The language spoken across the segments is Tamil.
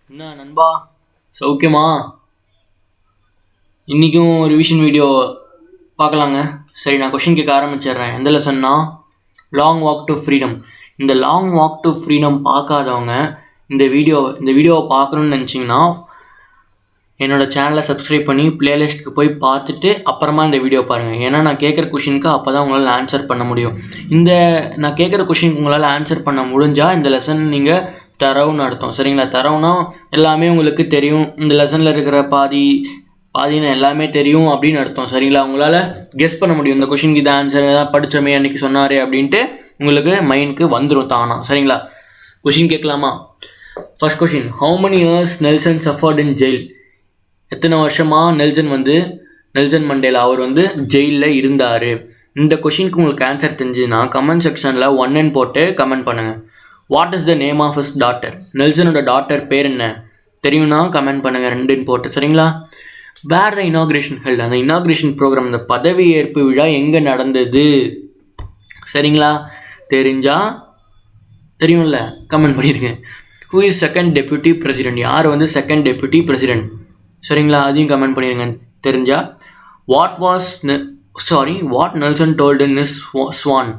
என்ன நண்பா, சௌக்கியமா? இன்றைக்கும் ரிவிஷன் வீடியோ பார்க்கலாங்க. சரி, நான் கொஷின் கேட்க ஆரம்பிச்சிடுறேன். எந்த லெசன்னா லாங் வாக் டு ஃப்ரீடம். இந்த லாங் வாக் டு ஃப்ரீடம் பார்க்காதவங்க இந்த வீடியோவை பார்க்கணுன்னு நினச்சிங்கன்னா என்னோடய சேனலை சப்ஸ்கிரைப் பண்ணி பிளேலிஸ்ட்டுக்கு போய் பார்த்துட்டு அப்புறமா இந்த வீடியோ பாருங்கள். ஏன்னா நான் கேட்குற கொஷினுக்கு அப்போ தான் உங்களால் ஆன்சர் பண்ண முடியும். நான் கேட்குற கொஷினுக்கு உங்களால் ஆன்சர் பண்ண முடிஞ்சால் இந்த லெசன் நீங்கள் தரவுன்னு அர்த்தம். சரிங்களா? தரவுனா எல்லாமே உங்களுக்கு தெரியும், இந்த லெசனில் இருக்கிற பாதின்னு எல்லாமே தெரியும் அப்படின்னு அர்த்தம். சரிங்களா? உங்களால் கெஸ் பண்ண முடியும், இந்த கொஷினுக்கு இது ஆன்சர் தான் படித்தோமே அன்றைக்கி சொன்னார் அப்படின்ட்டு உங்களுக்கு மைண்டுக்கு வந்துடும் தானா. சரிங்களா? கொஷின் கேட்கலாமா? First question, how many years Nelson suffered in jail? எத்தனை வருஷமாக நெல்சன் மண்டேலா அவர் ஜெயிலில் இருந்தார்? இந்த கொஷினுக்கு உங்களுக்கு ஆன்சர் தெரிஞ்சுன்னா கமெண்ட் செக்ஷனில் 1 போட்டு கமெண்ட் பண்ணுங்கள். What is the name of his daughter? நெல்சனோட டாட்டர் பேர் என்ன தெரியும்னா கமெண்ட் பண்ணுங்கள் 2 போட்டு. சரிங்களா? Where the inauguration held? அந்த இனாக்ரேஷன் ப்ரோக்ராம், அந்த பதவி ஏற்பு விழா எங்கே நடந்தது? சரிங்களா? தெரியும்ல, கமெண்ட் பண்ணியிருக்கேன். Who is second deputy president? யார் செகண்ட் டெப்யூட்டி பிரசிடென்ட்? சரிங்களா? அதையும் கமெண்ட் பண்ணிடுங்க தெரிஞ்சா. What Nelson told in his Swan?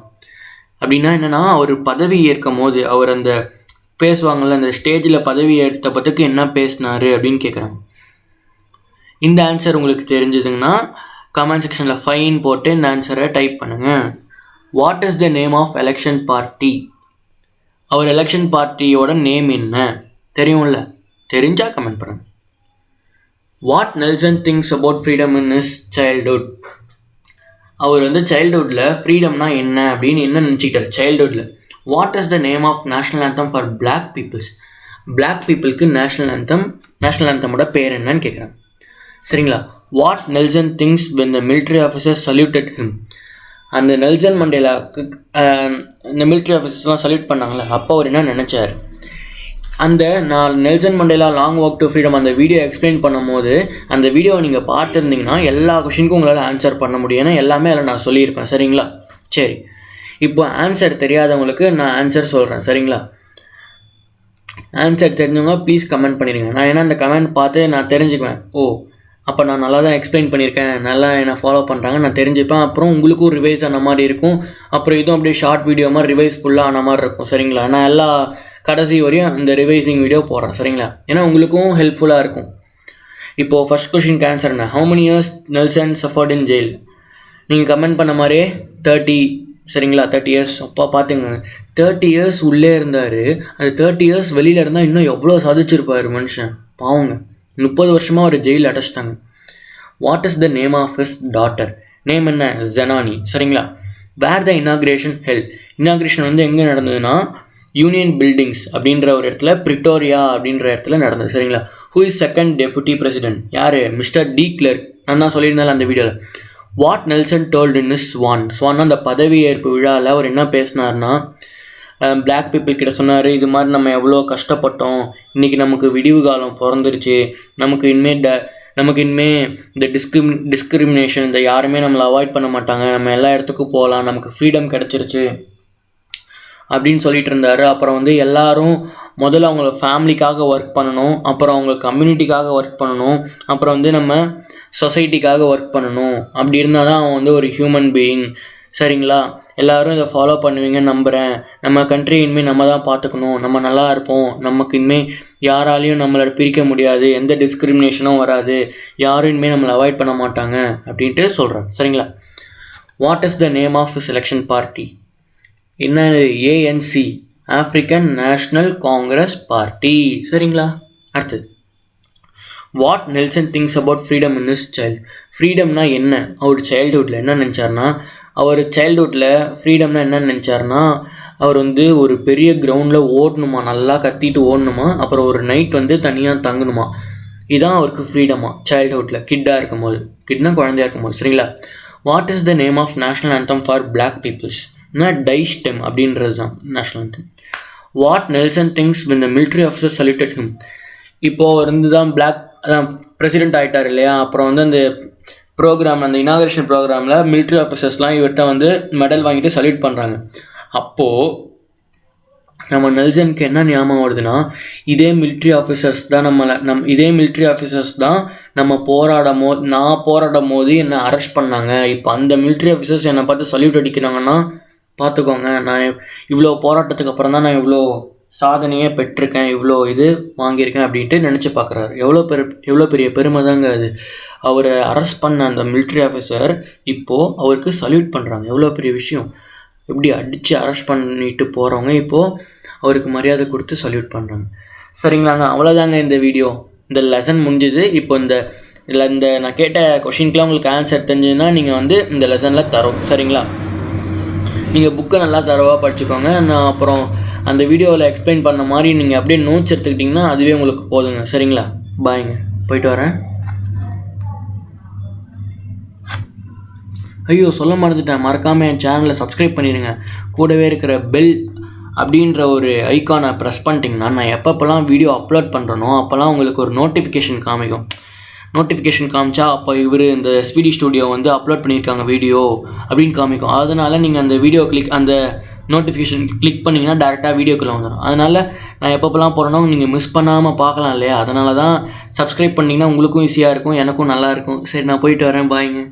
அப்படின்னா என்னென்னா, அவர் பதவி ஏற்கும் போது அவர் அந்த பேசுவாங்கள்ல, அந்த ஸ்டேஜில் பதவி ஏற்ற பற்றுக்கு என்ன பேசினார் அப்படின்னு கேட்குறாங்க. இந்த ஆன்சர் உங்களுக்கு தெரிஞ்சதுங்கன்னா கமெண்ட் செக்ஷனில் ஃபைன் போட்டு இந்த ஆன்சரை டைப் பண்ணுங்கள். What is the name of election party? அவர் எலெக்ஷன் பார்ட்டியோட நேம் என்ன தெரியும்ல? தெரிஞ்சால் கமெண்ட் பண்ணுங்கள். What Nelson things about freedom in his childhood? அவர் சைல்ட்ஹுட்டில் ஃப்ரீடம்னா என்ன அப்படின்னு என்ன நினச்சிக்கிட்டார் சைல்ட்ஹுட்டில்? What is the name of national anthem for black peoples? Black பீப்புளுக்கு நேஷ்னல் ஆந்தமோட பேர் என்னன்னு கேட்குறாங்க. சரிங்களா? What Nelson things when the military officer saluted him? அந்த நெல்சன் மண்டேலாவுக்கு இந்த மிலிட்ரி ஆஃபீஸர்ஸ்லாம் சல்யூட் பண்ணாங்களே, அப்போ அவர் என்ன நினச்சார்? நான் Nelson Mandela long walk to freedom அந்த வீடியோ எக்ஸ்பிளைன் பண்ணும்போது அந்த வீடியோவை நீங்கள் பார்த்துருந்தீங்கன்னா எல்லா கொஷினுக்கும் உங்களால் ஆன்சர் பண்ண முடியும். ஏன்னா எல்லாமே அதில் நான் சொல்லியிருப்பேன். சரிங்களா? சரி, இப்போ ஆன்சர் தெரியாதவங்களுக்கு நான் ஆன்சர் சொல்கிறேன். சரிங்களா? ஆன்சர் தெரிஞ்சவங்க ப்ளீஸ் கமெண்ட் பண்ணிடுங்க. நான் ஏன்னா அந்த கமெண்ட் பார்த்து நான் தெரிஞ்சுக்குவேன். அப்போ நான் நல்லா தான் எக்ஸ்பிளைன் பண்ணியிருக்கேன், நல்லா என்னை ஃபாலோ பண்ணுறாங்க நான் தெரிஞ்சுப்பேன். அப்புறம் உங்களுக்கும் ரிவைஸ் ஆன மாதிரி இருக்கும். அப்புறம் இதுவும் அப்படியே ஷார்ட் வீடியோ மாதிரி ரிவைஸ் ஃபுல்லாக ஆன மாதிரி இருக்கும். சரிங்களா? நான் எல்லா கடைசி வரையும் இந்த ரிவைசிங் வீடியோ போடுறேன். சரிங்களா? ஏன்னா உங்களுக்கும் ஹெல்ப்ஃபுல்லாக இருக்கும். இப்போது ஃபர்ஸ்ட் கொஷினுக்கு ஆன்சர் என்ன? How many years Nelson suffered in jail? நீங்கள் கமெண்ட் பண்ண மாதிரியே 30. சரிங்களா? 30 இயர்ஸ். அப்பா பார்த்துங்க, 30 இயர்ஸ் உள்ளே இருந்தார். அந்த 30 இயர்ஸ் வெளியில் இருந்தால் இன்னும் எவ்வளோ சாதிச்சிருப்பார் மனுஷன். பாவங்க, 30 வருஷமாக ஒரு ஜெயிலில் அடைச்சிட்டாங்க. What is the name of his daughter? Name என்ன? ஜனானி. சரிங்களா? Where the inauguration held? Inauguration எங்கே நடந்ததுன்னா யூனியன் பில்டிங்ஸ் அப்படின்ற ஒரு இடத்துல, பிரிட்டோரியா அப்படின்ற இடத்துல நடந்தது. சரிங்களா? Who is second deputy president? யார்? Mister de Klerk. நான் தான் சொல்லியிருந்தாலும் அந்த வீடியோவில். What Nelson told in his sworn அந்த பதவி ஏற்பு விழாவில் அவர் என்ன பேசினார்னா, பிளாக் பீப்புள் கிட்ட சொன்னார், இது மாதிரி நம்ம எவ்வளோ கஷ்டப்பட்டோம், இன்றைக்கி நமக்கு விடிவு காலம் பிறந்துருச்சு, நமக்கு இனிமேல் இந்த டிஸ்கிரிமினேஷன், இந்த யாருமே நம்மளை அவாய்ட் பண்ண மாட்டாங்க, நம்ம எல்லா இடத்துக்கும் போகலாம், நமக்கு ஃப்ரீடம் கிடச்சிருச்சு அப்படின்னு சொல்லிட்டு இருந்தார். அப்புறம் எல்லாரும் முதல்ல அவங்கள ஃபேமிலிக்காக ஒர்க் பண்ணணும், அப்புறம் அவங்க கம்யூனிட்டிக்காக ஒர்க் பண்ணணும், அப்புறம் நம்ம சொசைட்டிக்காக ஒர்க் பண்ணணும். அப்படி இருந்தால் தான் அவன் ஒரு ஹியூமன் பீயிங். சரிங்களா? எல்லோரும் இதை ஃபாலோ பண்ணுவீங்கன்னு நம்புகிறேன். நம்ம கண்ட்ரி இனிமேல் நம்ம தான் பார்த்துக்கணும், நம்ம நல்லா இருப்போம், நமக்கு இனிமேல் யாராலையும் நம்மளை பிரிக்க முடியாது, எந்த டிஸ்கிரிமினேஷனும் வராது, யாரும் இனிமேல் நம்மளை அவாய்ட் பண்ண மாட்டாங்க அப்படின்ட்டு சொல்கிறேன். சரிங்களா? What is the name of selection party? என்ன? ANC, African national Congress party. சரிங்களா? அடுத்தது, what Nelson things about freedom in his child? ஃப்ரீடம்னா என்ன? அவர் சைல்டுஹுட்டில் என்ன நினச்சார்னா, அவர் சைல்டுஹுட்டில் ஃப்ரீடம்னா என்ன நினச்சார்னா, அவர் ஒரு பெரிய கிரவுண்டில் ஓடணுமா, நல்லா கத்திட்டு ஓடணுமா, அப்புறம் ஒரு நைட் தனியாக தங்கணுமா. இதுதான் அவருக்கு ஃப்ரீடமா சைல்டுஹுட்டில், கிட்டாக இருக்கும்போது. கிட்னா குழந்தையாக இருக்கும்போது. சரிங்களா? What is the name of national anthem for black peoples? டைஸ்டெம் அப்படின்றது தான் national anthem. What Nelson things when the military officer saluted him? இப்போது தான் பிளாக் பிரசிடென்ட் ஆகிட்டார் இல்லையா, அப்புறம் அந்த ப்ரோக்ராம், அந்த இனாகரேஷன் ப்ரோக்ராமில் மிலிட்ரி ஆஃபீஸர்ஸ்லாம் இவர்கிட்ட மெடல் வாங்கிட்டு சல்யூட் பண்ணுறாங்க. அப்போது நம்ம நெல்சனுக்கு என்ன ஞாபகம் வருதுன்னா, இதே மிலிட்ரி ஆஃபீஸர்ஸ் தான் இதே மிலிட்ரி ஆஃபீஸர்ஸ் தான் நான் போராடும் போது என்னை அரெஸ்ட் பண்ணாங்க. இப்போ அந்த மிலிட்ரி ஆஃபீஸர்ஸ் என்னை பார்த்து சல்யூட் அடிக்கிறாங்கன்னா பார்த்துக்கோங்க, நான் இவ்வளோ போராட்டத்துக்கு அப்புறம் தான் நான் இவ்வளோ சாதனையே பெற்றிருக்கேன், இவ்வளோ இது வாங்கியிருக்கேன் அப்படின்ட்டு நினச்சி பார்க்குறாரு. எவ்வளோ பெரிய பெருமை தாங்க அது. அவரை அரெஸ்ட் பண்ண அந்த மிலிட்ரி ஆஃபீஸர் இப்போது அவருக்கு சல்யூட் பண்ணுறாங்க. எவ்வளோ பெரிய விஷயம். எப்படி அடித்து அரெஸ்ட் பண்ணிட்டு போகிறவங்க இப்போது அவருக்கு மரியாதை கொடுத்து சல்யூட் பண்ணுறாங்க. சரிங்களாங்க, அவ்வளோதாங்க இந்த வீடியோ. இந்த லெசன் முடிஞ்சுது. இப்போ இந்த நான் கேட்ட கொஷினுக்குலாம் உங்களுக்கு ஆன்சர் தெரிஞ்சதுன்னா நீங்கள் இந்த லெசனில் தரோம். சரிங்களா, நீங்கள் புக்கை நல்லா தரவாக படிச்சுக்கோங்க. நான் அப்புறம் அந்த வீடியோவில் எக்ஸ்பிளைன் பண்ண மாதிரி நீங்கள் அப்படியே நோட்ஸ் எடுத்துக்கிட்டிங்கன்னா அதுவே உங்களுக்கு போதுங்க. சரிங்களா, பாய்ங்க, போயிட்டு வரேன். ஐயோ, சொல்ல மறந்துட்டேன், மறக்காமல் என் சேனலை சப்ஸ்கிரைப் பண்ணிடுங்க. கூடவே இருக்கிற பெல் அப்படின்ற ஒரு ஐக்கானை ப்ரெஸ் பண்ணிட்டிங்கன்னா நான் எப்பப்போல்லாம் வீடியோ அப்லோட் பண்ணுறனோ அப்போல்லாம் உங்களுக்கு ஒரு நோட்டிஃபிகேஷன் காமிக்கும். நோட்டிஃபிகேஷன் காமிச்சா அப்போ இந்த எஸ்விடி ஸ்டுடியோ அப்லோட் பண்ணியிருக்காங்க வீடியோ அப்படின்னு காமிக்கும். அதனால் நீங்கள் அந்த நோட்டிஃபிகேஷன் கிளிக் பண்ணிங்கன்னா டேரெக்டாக வீடியோக்குள்ளே வந்துடும். அதனால் நான் எப்பப்போல்லாம் போகிறேனோ நீங்கள் மிஸ் பண்ணாமல் பார்க்கலாம் இல்லையா. அதனால தான் சப்ஸ்கிரைப் பண்ணிங்கன்னா உங்களுக்கும் ஈஸியாக இருக்கும், எனக்கும் நல்லாயிருக்கும். சரி, நான் போயிட்டு வரேன். பாய்ங்க.